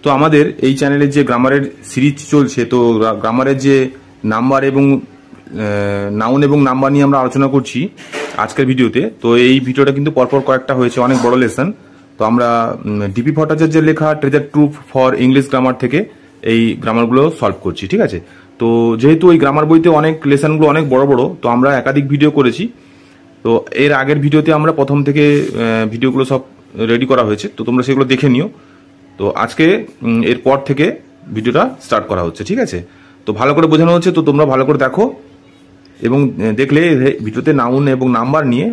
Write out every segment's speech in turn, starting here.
তো আমাদের এই চ্যানেলে যে গ্রামারের সিরিজ চলছে, তো গ্রামারের যে নাম্বার এবং নাউন এবং নাম্বার নিয়ে আমরা আলোচনা করছি আজকের ভিডিওতে। তো এই ভিডিওটা কিন্তু পরপর কয়েকটা হয়েছে, অনেক বড় লেসন। তো আমরা ডিপি ভট্টাচার্যের লেখা ট্রেজার ট্রুভ ফর ইংলিশ গ্রামার থেকে এই গ্রামারগুলো সলভ করছি, ঠিক আছে। তো যেহেতু ওই গ্রামার বইতে অনেক লেসনগুলো অনেক বড় বড়, তো আমরা একাধিক ভিডিও করেছি। তো এর আগের ভিডিওতে আমরা প্রথম থেকে ভিডিওগুলো সব রেডি করা হয়েছে, তো তোমরা সেগুলো দেখে নিও। তো আজকে এরপর থেকে ভিডিওটা স্টার্ট করা হচ্ছে, ঠিক আছে। তো ভালো করে বোঝানো হচ্ছে, তো তোমরা ভালো করে দেখো এবং দেখলে ভিডিওতে নাউন এবং নাম্বার নিয়ে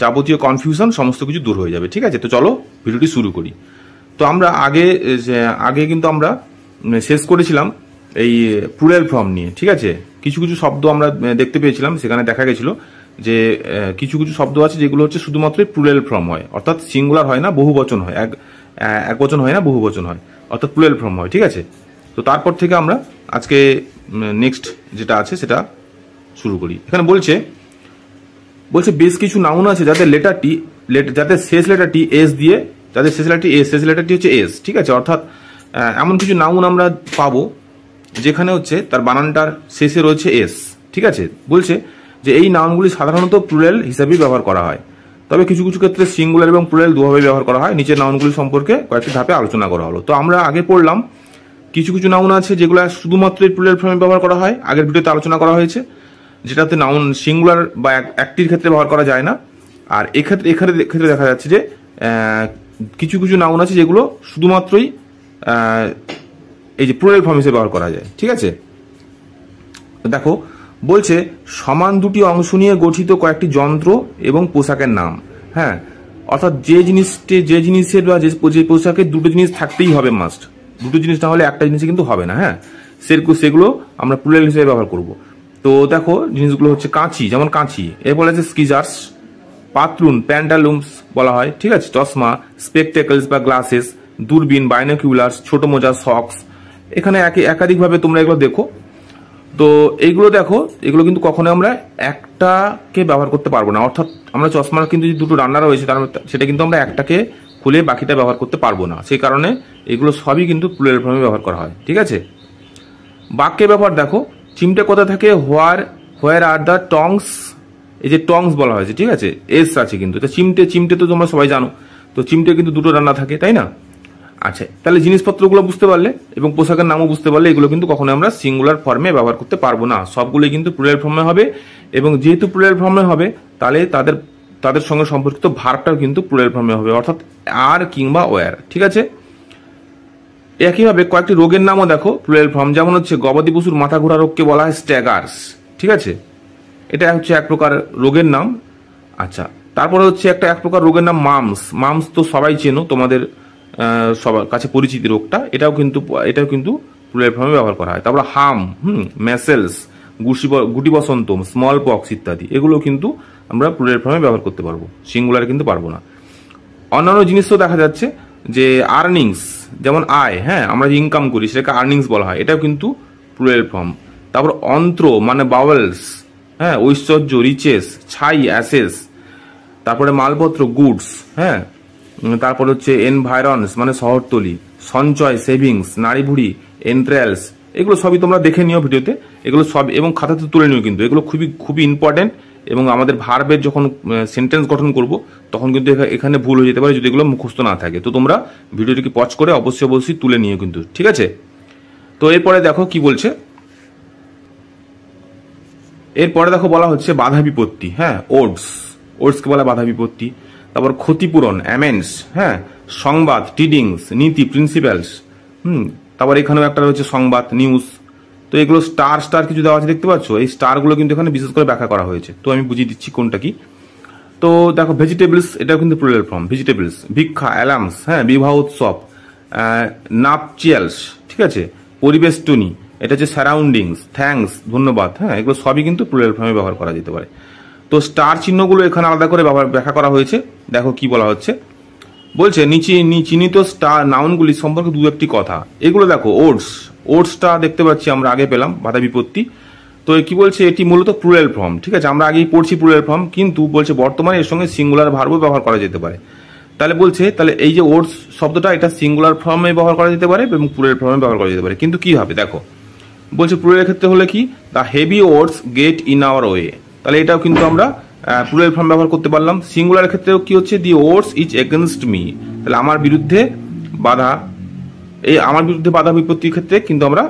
যাবতীয় কনফিউশন সমস্ত কিছু দূর হয়ে যাবে, ঠিক আছে। তো চলো ভিডিওটি শুরু করি। তো আমরা আগে কিন্তু আমরা শেষ করেছিলাম এই প্লুরাল ফর্ম নিয়ে, ঠিক আছে। কিছু কিছু শব্দ আমরা দেখতে পেয়েছিলাম, সেখানে দেখা গেছিল যে কিছু কিছু শব্দ আছে যেগুলো হচ্ছে শুধুমাত্র প্লুরাল ফর্ম হয়, অর্থাৎ সিঙ্গুলার হয় না, বহুবচন হয়, এক বচন হয় না, বহুবচন হয়, অর্থাৎ প্লুরাল ফর্ম হয়, ঠিক আছে। তো তারপর থেকে আমরা আজকে নেক্সট যেটা আছে সেটা শুরু করি। এখানে বলছে বেশ কিছু নাউন আছে যাদের যাদের শেষ লেটারটি এস দিয়ে, যাদের শেষ লেটারটি হচ্ছে এস, ঠিক আছে। অর্থাৎ এমন কিছু নাউন আমরা পাবো যেখানে হচ্ছে তার বানানটার শেষে রয়েছে এস, ঠিক আছে। বলছে যে এই নাউনগুলি সাধারণত প্লুরাল হিসাবেই ব্যবহার করা হয়, তবে কিছু কিছু ক্ষেত্রে সিঙ্গুলার এবং প্লুরাল দুভাবে ব্যবহার করা হয়। নিচের নাউনগুলি সম্পর্কে কয়েকটি ধাপে আলোচনা করা হলো। তো আমরা আগে পড়লাম কিছু কিছু নাউন আছে যেগুলো শুধুমাত্র প্লুরাল ফর্মে ব্যবহার করা হয়, আগের ভিডিওতে আলোচনা করা হয়েছে, যেটাতে নাউন সিঙ্গুলার বা একটির ক্ষেত্রে ব্যবহার করা যায় না। আর এক্ষেত্রে দেখা যাচ্ছে যে কিছু কিছু নাউন আছে যেগুলো শুধুমাত্রই এই যে প্লুরাল ফর্ম হিসেবে ব্যবহার করা যায়, ঠিক আছে। দেখো বলছে সমান দুটি অংশ নিয়ে গঠিত কয়েকটি যন্ত্র এবং পোশাকের নাম। হ্যাঁ, অর্থাৎ যে জিনিসের বা যে পোশাকের দুটো জিনিস থাকতেই হবে, মাস্ট। দুটো জিনিস না হলে একটা জিনিসে কিন্তু হবে না। হ্যাঁ, সেগুলো আমরা প্লুরাল হিসেবে ব্যবহার করব। তো দেখো জিনিসগুলো হচ্ছে কাঁচি, যেমন কাঁচি, এরপর আছে স্কিজার্স, পাতলুন প্যান্টালুমস বলা হয়, ঠিক আছে, চশমা, স্পেকটেকলস বা গ্লাসেস, দূরবীন, বাইনোকুলার্স, ছোট মোজা, সক্স। এখানে একাধিকভাবে তোমরা এগুলো দেখো। তো এইগুলো দেখো, এগুলো কিন্তু কখনো আমরা একটাকে ব্যবহার করতে পারবো না, অর্থাৎ আমরা চশমার কিন্তু যে দুটো রান্না রয়েছে সেটা কিন্তু আমরা একটাকে খুলে বাকিটা ব্যবহার করতে পারবো না। সেই কারণে এগুলো সবই কিন্তু প্লুরাল ফর্মে ব্যবহার করা হয়, ঠিক আছে। বাক্যের ব্যবহার দেখো, চিমটে কথা থাকে হোয়ার আর দ্য টংস, এই যে টংস বলা হয়েছে, ঠিক আছে, এস আছে কিন্তু। চিমটে তো তোমরা সবাই জানো, তো চিমটে কিন্তু দুটো রান্না থাকে, তাই না। আচ্ছা, তাহলে জিনিসপত্রগুলো বুঝতে পারলে এবং পোশাকের নামও বুঝতে পারলে এগুলো কিন্তু কখনো আমরা সিঙ্গুলার ফর্মে ব্যবহার করতে পারবো না, সবগুলোই কিন্তু প্লুরাল ফর্মে হবে। এবং যেহেতু প্লুরাল ফর্মে হবে, তাহলে তাদের সঙ্গে সম্পর্কিত ভার্বটাও কিন্তু প্লুরাল ফর্মে হবে, অর্থাৎ আর কিংবা ওয়ার, ঠিক আছে। একইভাবে কয়েকটি রোগের নামও দেখো প্লুরাল ফর্ম, যেমন হচ্ছে গবাদি পশুর মাথা ঘোরা রোগকে বলা হয় স্ট্যাগার্স, ঠিক আছে। এটা হচ্ছে এক প্রকার রোগের নাম। আচ্ছা, তারপরে হচ্ছে এক প্রকার রোগের নাম মামস তো সবাই চেনো, তোমাদের সবার কাছে পরিচিত রোগটা, এটাও কিন্তু প্লুরাল ফর্মে ব্যবহার করা হয়। তারপরে মেসেলস, গুটি বসন্ত, স্মল পক্স ইত্যাদি, এগুলো কিন্তু আমরা প্লুরাল ফর্মে ব্যবহার করতে পারবো, সিঙ্গুলার কিন্তু পারবো না। অন্যান্য জিনিসও দেখা যাচ্ছে যে আর্নিংস, যেমন আয়, হ্যাঁ, আমরা যে ইনকাম করি সেটাকে আর্নিংস বলা হয়, এটাও কিন্তু প্লুরাল ফর্ম। তারপর অন্ত্র মানে বাওয়েলস, হ্যাঁ, ঐশ্বর্য রিচেস, ছাই অ্যাসেস, তারপরে মালপত্র গুডস, হ্যাঁ, তারপর হচ্ছে এনভায়রনস মানে শহরতলি, সঞ্চয় সেভিংস, নারী ভুড়ি, এন্ট্রালস, এগুলো সবই তোমরা দেখে নিও ভিডিওতে, এগুলো সব এবং খাতাতে তুলে নিও কিন্তু, এগুলো খুবই খুবই ইম্পর্টেন্ট। এবং আমাদের ভার্বের যখন সেন্টেন্স গঠন করব তখন কিন্তু এখানে ভুল হয়ে যেতে পারে যদি এগুলো মুখস্থ না থাকে। তো তোমরা ভিডিওটিকে পজ করে অবশ্যই তুলে নিও কিন্তু, ঠিক আছে। তো এরপরে দেখো কি বলছে, এরপরে দেখো বলা হচ্ছে বাধা বিপত্তি, হ্যাঁ, ওডসকে বলা বাধা বিপত্তি। তারপর ক্ষতিপূরণ অ্যামেন্ডস, হ্যাঁ, সংবাদ টিডিংস, নীতি প্রিন্সিপালস, তারপর এখানেও একটা রয়েছে সংবাদ নিউজ। তো এগুলো স্টার কিছু দেওয়া আছে দেখতে পাচ্ছ, এই স্টারগুলো কিন্তু এখানে বিশেষ করে ব্যাখ্যা করা হয়েছে। তো আমি বুঝিয়ে দিচ্ছি কোনটা কি। তো দেখো ভেজিটেবলস, এটাও কিন্তু প্লুরাল ফর্ম, ভেজিটেবলস, ভিক্ষা, অ্যালার্মস, হ্যাঁ, বিবাহ উৎসব, নাপচিয়ালস, ঠিক আছে, পরিবেষ্টনী, এটা হচ্ছে সারাউন্ডিংস, থ্যাঙ্কস, ধন্যবাদ, হ্যাঁ, এগুলো সবই কিন্তু প্লুরাল ফর্মে ব্যবহার করা যেতে পারে। তো স্টার চিহ্নগুলো এখানে আলাদা করে ব্যাখ্যা করা হয়েছে। দেখো কি বলা হচ্ছে, বলছে চিহ্নিত স্টার নাউনগুলি সম্পর্কে দু একটি কথা। এগুলো দেখো ওটসটা দেখতে পাচ্ছি আমরা আগে পেলাম বাধা বিপত্তি। তো কি বলছে, এটি মূলত প্লুরাল ফর্ম, ঠিক আছে, আমরা আগেই পড়ছি প্লুরাল ফর্ম, কিন্তু বলছে বর্তমানে এর সঙ্গে সিঙ্গুলার ভার্বও ব্যবহার করা যেতে পারে। তাহলে বলছে তাহলে এই যে ওটস শব্দটা এটা সিঙ্গুলার ফর্মে ব্যবহার করা যেতে পারে এবং প্লুরাল ফর্মে ব্যবহার করা যেতে পারে, কিন্তু কি হবে দেখো বলছে প্লুরালের ক্ষেত্রে হলে কি the heavy oats get in our way, তাহলে এটাও কিন্তু আমরা প্লুরাল ফর্ম ব্যবহার করতে পারলাম। সিঙ্গুলার ক্ষেত্রেও কি হচ্ছে দি ওটস ইজ এগেনস্ট মি, তাহলে আমার বিরুদ্ধে বাধা, এই আমার বিরুদ্ধে বাধা বিপত্তির ক্ষেত্রে কিন্তু আমরা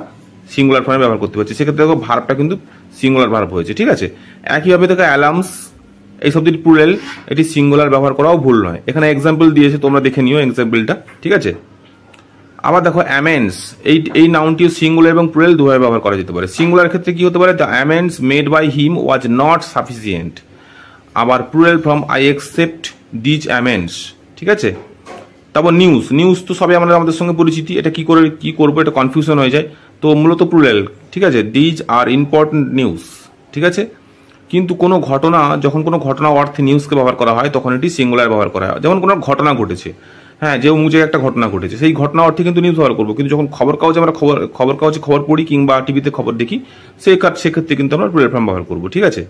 সিঙ্গুলার ফর্মে ব্যবহার করতে পারছি, সেক্ষেত্রে দেখো ভার্বটা কিন্তু সিঙ্গুলার ভার্ব হয়েছে, ঠিক আছে। একইভাবে দেখো অ্যালার্মস এই শব্দটি প্লুরাল, এটি সিঙ্গুলার ব্যবহার করাও ভুল নয়। এখানে এক্সাম্পল দিয়েছে, তোমরা দেখে নিও এক্সাম্পলটা, ঠিক আছে। আবার দেখো অ্যামেন্ডস এই নাউনটিও সিঙ্গুলার এবং প্লুরাল দুভাবে ব্যবহার করা যেতে পারে। সিঙ্গুলার ক্ষেত্রে কি হতে পারে the amends made by him was not sufficient, আবার plural form I accept these amends, ঠিক আছে। তারপর নিউজ তো সবাই আমাদের সঙ্গে পরিচিতি, এটা কি করবো এটা কনফিউশন হয়ে যায়, তো মূলত প্লুরাল, ঠিক আছে। দিজ আর ইম্পর্টেন্ট নিউজ, ঠিক আছে। কিন্তু কোনো ঘটনা, যখন কোনো ঘটনা অর্থে নিউজকে ব্যবহার করা হয় তখন এটি সিঙ্গুলার ব্যবহার করা হয়। যেমন কোনো ঘটনা ঘটেছে, হ্যাঁ, যে মুজে একটা ঘটনা ঘটেছে, সেই ঘটনা অর্থে কিন্তু নিউজ ব্যবহার করবো, কিন্তু যখন খবর কাগজে আমরা খবর কাগজে খবর পড়ি কিংবা টিভিতে খবর দেখি, সেক্ষেত্রে কিন্তু আমরা প্লুরাল ফর্ম ব্যবহার করবো, ঠিক আছে।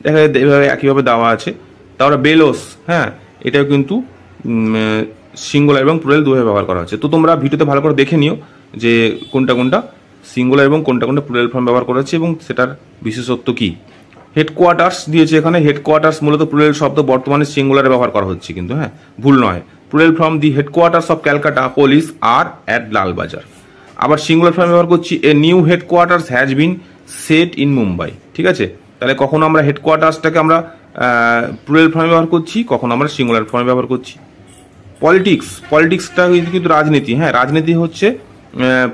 দেখা যায় এভাবে একইভাবে দেওয়া আছে। তারপরে বেলোস, হ্যাঁ, এটাও কিন্তু সিঙ্গুলার এবং প্লুরাল দুভাবে ব্যবহার করা হচ্ছে। তো তোমরা ভিডিওতে ভালো করে দেখে নিও যে কোনটা সিঙ্গুলার এবং কোনটা প্লুরাল ফর্ম ব্যবহার করা হচ্ছে এবং সেটার বিশেষত্ব কি। হেডকোয়ার্টার্স দিয়েছে এখানে, হেডকোয়ার্টার্স মূলত প্লুরাল শব্দ, বর্তমানে সিঙ্গুলারে ব্যবহার করা হচ্ছে কিন্তু, হ্যাঁ, ভুল নয়। Plural form the headquarters of Calcutta police are at Lalbazar. আবার সিঙ্গুলার ফর্ম ব্যবহার করছি a new headquarters has been set in Mumbai, ঠিক আছে। তাহলে কখনো আমরা হেডকোয়ার্টার্সটাকে আমরা প্লুরাল ফর্মে ব্যবহার করছি, কখনো আমরা সিঙ্গুলার ফর্মে ব্যবহার করছি। পলিটিক্সটা কিন্তু রাজনীতি, হ্যাঁ, রাজনীতি হচ্ছে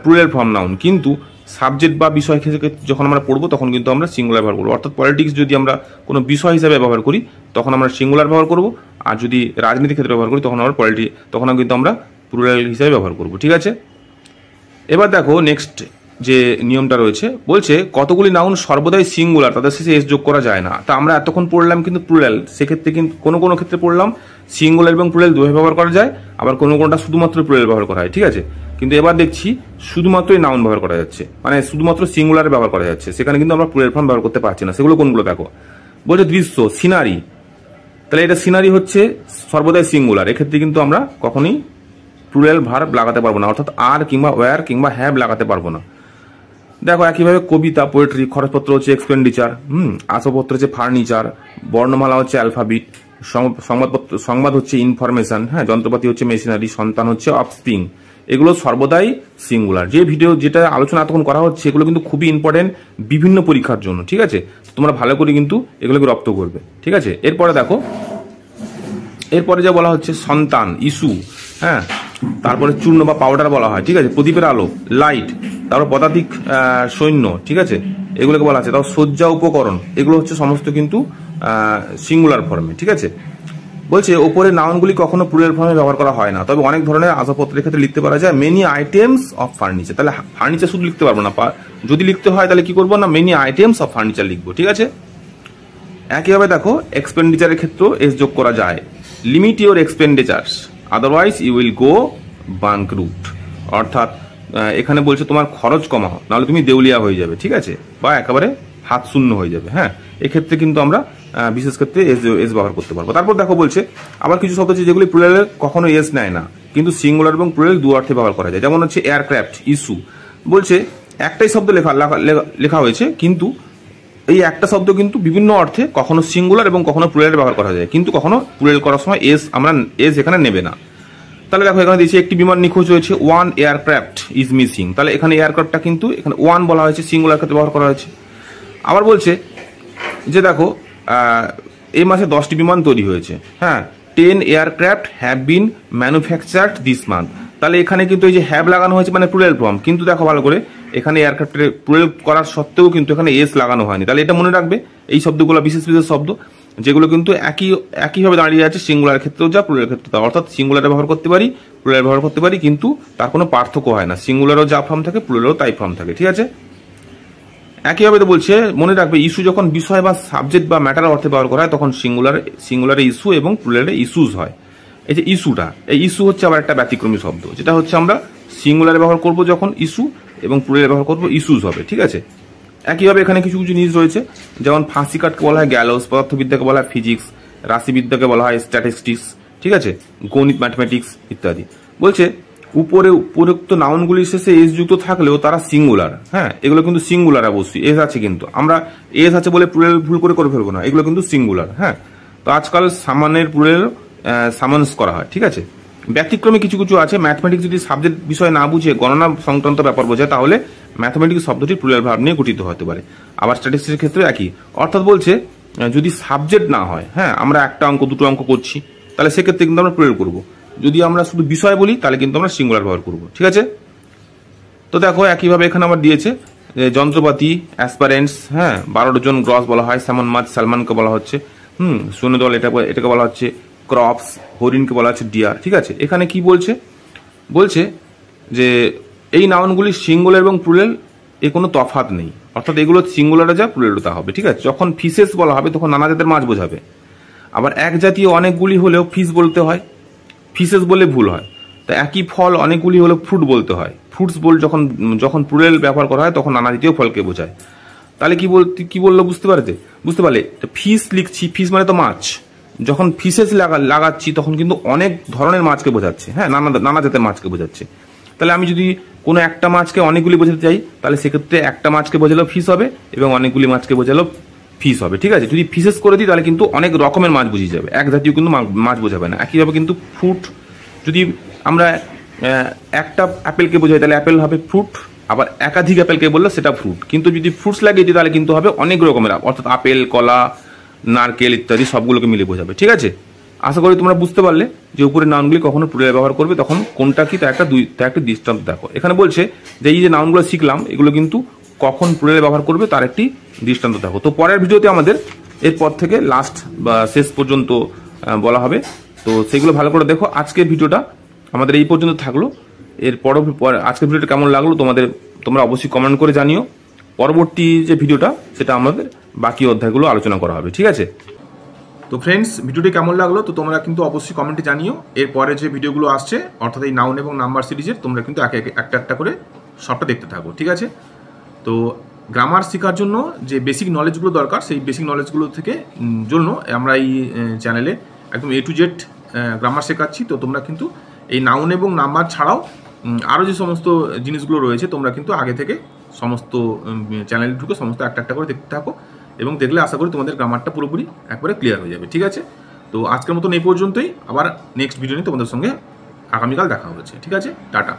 প্লুরাল ফর্ম নাউন, কিন্তু সাবজেক্ট বা বিষয় হিসেবে যখন আমরা পড়বো তখন কিন্তু আমরা সিঙ্গুলার ব্যবহার করবো। অর্থাৎ পলিটিক্স যদি আমরা কোনো বিষয় হিসেবে ব্যবহার করি তখন আমরা সিঙ্গুলার ব্যবহার করবো, আর যদি রাজনীতির ক্ষেত্রে ব্যবহার করি তখন কিন্তু আমরা প্লুরাল হিসেবে ব্যবহার করবো, ঠিক আছে। এবার দেখো নেক্সট যে নিয়মটা রয়েছে, বলছে কতগুলি নাউন সর্বদাই সিঙ্গুলার, তাদের শেষে এস যোগ করা যায় না। তা আমরা এতক্ষণ পড়লাম কিন্তু প্লুরাল, সেক্ষেত্রে কিন্তু কোনো ক্ষেত্রে পড়লাম সিঙ্গুলার এবং প্লুরাল দুভাবে ব্যবহার করা যায়, আবার কোনোটা শুধুমাত্র প্লুরাল ব্যবহার করা হয়, ঠিক আছে। কিন্তু এবার দেখছি শুধুমাত্রই নাউন ব্যবহার করা যাচ্ছে, মানে শুধুমাত্র সিঙ্গুলারে ব্যবহার করা যাচ্ছে, সেখানে কিন্তু আমরা প্লুরাল ফর্ম ব্যবহার করতে পারছি না। সেগুলো কোনগুলো দেখো, বলছে দৃশ্য, সিনারি, তাহলে এটা সিনারি হচ্ছে সর্বদাই সিঙ্গুলার, এক্ষেত্রে কিন্তু আমরা কখনোই প্লুরাল ভার্ব লাগাতে পারবো না, অর্থাৎ আর কিংবা ওয়্যার কিংবা হ্যাভ লাগাতে পারবো না। দেখো একইভাবে কবিতা, পোয়েট্রি, খরচপত্র হচ্ছে এক্সপেন্ডিচার, আসবাবপত্র হচ্ছে ফার্নিচার, বর্ণমালা হচ্ছে অ্যালফাবিট, সংবাদ হচ্ছে ইনফরমেশন, হ্যাঁ, যন্ত্রপাতি হচ্ছে মেশিনারি, সন্তান হচ্ছে অফস্প্রিং, এগুলো সর্বদাই সিঙ্গুলার। যেটা আলোচনা এতক্ষণ করা হচ্ছে এগুলো কিন্তু খুবই ইম্পর্টেন্ট বিভিন্ন পরীক্ষার জন্য, ঠিক আছে। তোমরা ভালো করে কিন্তু এগুলোকে রপ্ত করবে, ঠিক আছে। এরপরে দেখো, এরপরে যা বলা হচ্ছে সন্তান, ইস্যু, হ্যাঁ, তারপরে চূর্ণ বা পাউডার বলা হয়, ঠিক আছে, প্রদীপের আলো, লাইট, তারপর পদাতিক সৈন্য, ঠিক আছে, এগুলোকে বলা আছে। তারপর শয্যা উপকরণ, এগুলো হচ্ছে সমস্ত কিন্তু সিঙ্গুলার ফর্মে, ঠিক আছে। বলছে ওপরে নাউনগুলি কখনো প্লুরাল ফর্মে ব্যবহার করা হয় না, তবে অনেক ধরনের আসবাবপত্রের ক্ষেত্রে লিখতে পারা যায় মেনি আইটেমস অফ ফার্নিচার। তাহলে ফার্নিচার শুধু লিখতে পারবো না, যদি লিখতে হয় তাহলে কি করবো না, মেনি আইটেমস অফ ফার্নিচার লিখবো, ঠিক আছে। একইভাবে দেখো এক্সপেন্ডিচারের ক্ষেত্রেও এস যোগ করা যায়, limit your expenditures otherwise you will go bankrupt, অর্থাৎ এখানে বলছে তোমার খরচ কমাও, নাহলে তুমি দেউলিয়া হয়ে যাবে, ঠিক আছে, বা একেবারে হাত শূন্য হয়ে যাবে, হ্যাঁ। এক্ষেত্রে কিন্তু আমরা বিশেষ ক্ষেত্রে এস ব্যবহার করতে পারবো। তারপর দেখো বলছে আবার কিছু শব্দ আছে যেগুলি প্লুরালে কখনো এস নেয় না, কিন্তু সিঙ্গুলার এবং প্লুরাল দু অর্থে ব্যবহার করা যায়। যেমন হচ্ছে এয়ারক্রাফট, ইস্যু, বলছে একটাই শব্দ লেখা হয়েছে, কিন্তু এই একটা শব্দ কিন্তু বিভিন্ন অর্থে কখনো সিঙ্গুলার এবং কখনো প্লুরালে ব্যবহার করা যায়, কিন্তু কখনো প্লুরাল করার সময় এস এখানে নেবে না। তাহলে দেখো এখানে দিয়েছে একটি বিমান নিখোঁজ হয়েছে, ওয়ান এয়ারক্রাফট ইজ মিসিং, তাহলে এখানে এয়ারক্রাফটটা কিন্তু এখানে ওয়ান বলা হয়েছে, সিঙ্গুলার ক্ষেত্রে ব্যবহার করা হয়েছে। আবার বলছে যে দেখো এই মাসে 10টি বিমান তৈরি হয়েছে, হ্যাঁ, 10 aircraft have been manufactured this month, তাহলে এখানে কিন্তু এই যে হ্যাভ লাগানো হয়েছে মানে প্লুরাল ফর্ম, কিন্তু দেখো ভালো করে এখানে এয়ারক্রাফটের প্লুরাল করার সত্ত্বেও কিন্তু এখানে এস লাগানো হয়নি। তাহলে এটা মনে রাখবে, এই শব্দগুলো বিশেষ শব্দ যেগুলো কিন্তু একইভাবে দাঁড়িয়ে আছে, সিঙ্গুলার ক্ষেত্রেও যা প্লুরাল ক্ষেত্রে তা, অর্থাৎ সিঙ্গুলার ব্যবহার করতে পারি, প্লুরাল ব্যবহার করতে পারি, কিন্তু তার কোনো পার্থক্য হয় না, সিঙ্গুলারও যা ফর্ম থাকে প্লুরালও তাই ফর্ম থাকে, ঠিক আছে। একইভাবে তো বলছে মনে রাখবে ইস্যু যখন বিষয় বা সাবজেক্ট বা ম্যাটার অর্থে ব্যবহার করা হয় তখন সিঙ্গুলারে ইস্যু এবং প্লুরালে ইস্যুজ হয়। এই যে ইস্যুটা, এই ইস্যু হচ্ছে আবার একটা ব্যতিক্রমী শব্দ, যেটা হচ্ছে আমরা সিঙ্গুলারে ব্যবহার করব যখন ইস্যু এবং প্লুরালে ব্যবহার করব ইস্যুজ হবে, ঠিক আছে। একইভাবে এখানে কিছু জিনিস রয়েছে, যেমন ফাঁসি কাটকে বলা হয় গ্যালোস, পদার্থবিদ্যাকে বলা হয় ফিজিক্স, রাশিবিদ্যাকে বলা হয় স্ট্যাটিস্টিক্স, ঠিক আছে, গণিত, ম্যাথমেটিক্স ইত্যাদি। বলছে উপরোক্ত নাউনগুলির শেষে এস যুক্ত থাকলেও তারা সিঙ্গুলার। হ্যাঁ, এগুলো কিন্তু সিঙ্গুলার, অবশ্যই এস আছে, কিন্তু আমরা এস আছে বলে প্লুরাল ভুল করে ফেলবো না, এগুলো কিন্তু সিঙ্গুলার। হ্যাঁ, তো আজকাল সামানের প্লুরাল সামান্স করা হয়। ঠিক আছে, ব্যতিক্রমে কিছু কিছু আছে। ম্যাথমেটিক্স যদি সাবজেক্ট বিষয় না বুঝে গণনা সংক্রান্ত ব্যাপার বোঝায়, তাহলে ম্যাথমেটিক্স শব্দটি প্লুরাল ভার্ব নিয়ে গঠিত হতে পারে। আবার স্ট্যাটিস্টিক্সের ক্ষেত্রে একই, অর্থাৎ বলছে যদি সাবজেক্ট না হয়, হ্যাঁ, আমরা একটা অঙ্ক দুটো অঙ্ক করছি, তাহলে সেক্ষেত্রে কিন্তু আমরা প্লুরাল করবো। যদি আমরা শুধু বিষয় বলি, তাহলে কিন্তু আমরা সিঙ্গুলার ব্যবহার করবো। ঠিক আছে, তো দেখো একইভাবে এখানে আবার দিয়েছে যন্ত্রপাতি, অ্যাসপারেন্টস, হ্যাঁ, 12 জন গ্রস বলা হয়, স্যামন মাছ সালমানকে বলা হচ্ছে, সৈন্যদল এটাকে বলা হচ্ছে ক্রপস, হরিণকে বলা হচ্ছে ডিয়ার। ঠিক আছে, এখানে কি বলছে যে এই নাউনগুলি সিঙ্গুলার এবং প্লুরাল এ কোনো তফাৎ নেই, অর্থাৎ এগুলো সিঙ্গুলারে যা প্লুরালে তা হবে। ঠিক আছে, যখন ফিশেস বলা হবে তখন নানা জাতের মাছ বোঝাবে। আবার এক জাতীয় অনেকগুলি হলেও ফিশ বলতে হয়, ফিশেস বলে ভুল হয়। তা একই ফল অনেকগুলি হলেও ফ্রুট বলতে হয়। ফ্রুটস বল যখন প্লুরাল ব্যবহার করা হয় তখন নানা জাতীয় ফলকে বোঝায়। তাহলে কি বললো বুঝতে পারলে? ফিশ লিখছি, ফিশ মানে তো মাছ, যখন ফিশেস লাগাচ্ছি তখন কিন্তু অনেক ধরনের মাছকে বোঝাচ্ছে। হ্যাঁ, নানা জাতের মাছকে বোঝাচ্ছে। তাহলে আমি যদি কোনো একটা মাছকে অনেকগুলি বোঝাতে চাই, তাহলে সেক্ষেত্রে একটা মাছকে বোঝালেও ফিশ হবে এবং অনেকগুলি মাছকে বোঝালেও ফিশ হবে। ঠিক আছে, যদি ফিশেস করে দিই তাহলে কিন্তু অনেক রকমের মাছ বুঝিয়ে যাবে, এক জাতীয় কিন্তু মাছ বোঝাবে না। একইভাবে কিন্তু ফ্রুট, যদি আমরা একটা অ্যাপেলকে বোঝাই তাহলে অ্যাপেল হবে ফ্রুট, আবার একাধিক অ্যাপেলকে বললে সেটা ফ্রুট। কিন্তু যদি ফ্রুটস লাগিয়ে দিই তাহলে কিন্তু হবে অনেক রকমের, অর্থাৎ আপেল, কলা, নারকেল ইত্যাদি সবগুলোকে মিলে বোঝাবে। ঠিক আছে, আশা করি তোমরা বুঝতে পারলে যে উপরের নাউনগুলি কখনো প্লুরাল ব্যবহার করবে তখন কোনটা কি, তার একটা দৃষ্টান্ত দেখো। এখানে বলছে যে এই যে নাউনগুলো শিখলাম এগুলো কিন্তু কখন প্লুরাল ব্যবহার করবে তার একটি দৃষ্টান্ত দেখো। তো পরের ভিডিওতে আমাদের এরপর থেকে লাস্ট বা শেষ পর্যন্ত বলা হবে, তো সেগুলো ভালো করে দেখো। আজকের ভিডিওটা আমাদের এই পর্যন্ত থাকলো। আজকের ভিডিওটা কেমন লাগলো তোমরা অবশ্যই কমেন্ট করে জানিও। পরবর্তী যে ভিডিওটা সেটা আমাদের বাকি অধ্যায়গুলো আলোচনা করা হবে। ঠিক আছে, তো ফ্রেন্ডস, ভিডিওটি কেমন লাগলো তো তোমরা কিন্তু অবশ্যই কমেন্টে জানিও। এরপরে যে ভিডিওগুলো আসছে, অর্থাৎ এই নাউন এবং নাম্বার সিরিজের, তোমরা কিন্তু একটা করে সবটা দেখতে থাকো। ঠিক আছে, তো গ্রামার শেখার জন্য যে বেসিক নলেজগুলো দরকার, সেই বেসিক নলেজগুলো থেকে জন্য আমরা এই চ্যানেলে একদম A to Z গ্রামার শেখাচ্ছি। তো তোমরা কিন্তু এই নাউন এবং নাম্বার ছাড়াও আরও যে সমস্ত জিনিসগুলো রয়েছে তোমরা কিন্তু আগে থেকে সমস্ত চ্যানেলে ঢুকে সমস্ত একটা করে দেখতে থাকো, এবং দেখলে আশা করি তোমাদের গ্রামারটা পুরোপুরি একবারে ক্লিয়ার হয়ে যাবে। ঠিক আছে, তো আজকের মতন এই পর্যন্তই। আবার নেক্সট ভিডিও নিয়ে তোমাদের সঙ্গে আগামীকাল দেখা হচ্ছে। ঠিক আছে, টাটা।